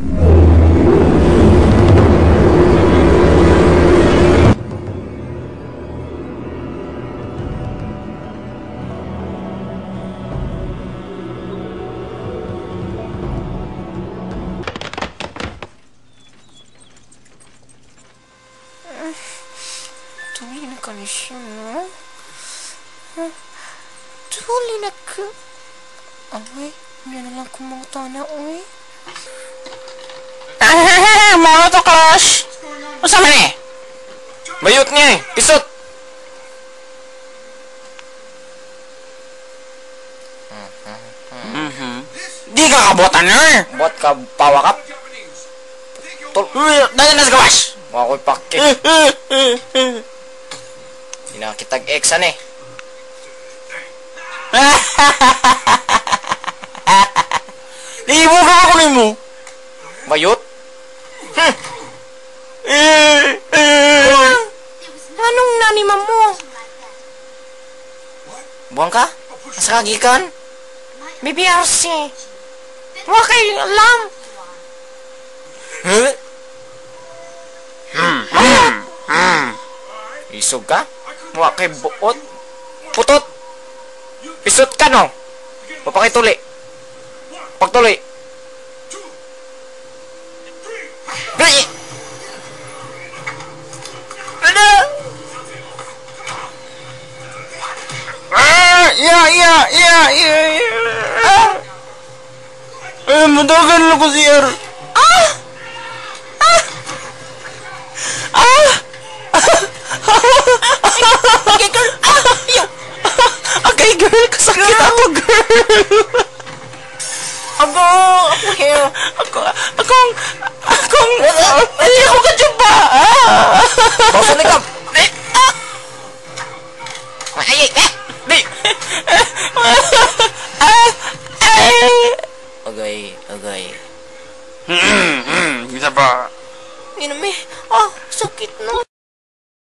Tuloy na ka na siya, no? Tuloy na ka. Ay, hindi na lang kumangta na, uy. Mga to, Crush! Masa man eh? Bayot niya eh, pisot! Di ka kabotan na eh! Bot ka pawakap? Dali na sa gawas! Wako'y pakke. Pinakitag-exan eh. Libo ka ako ni mo! Bayot? Anong nanimam mo? Buwang ka? Asa kagikan? BBRC. Wala kayo alam. Isog ka? Wa kay buot? Putot? Pisot ka no? Papakituli. Pagtuli. Ay! Ano? Mundagan lang ko si R. Okay, girl. Okay, girl. Kasakit ako, girl. Ako here. Hindi ako ka dyan ba? Bawso na ikam! Ay! Di! Agay. Bisa ba? Hindi na may. Sakit na.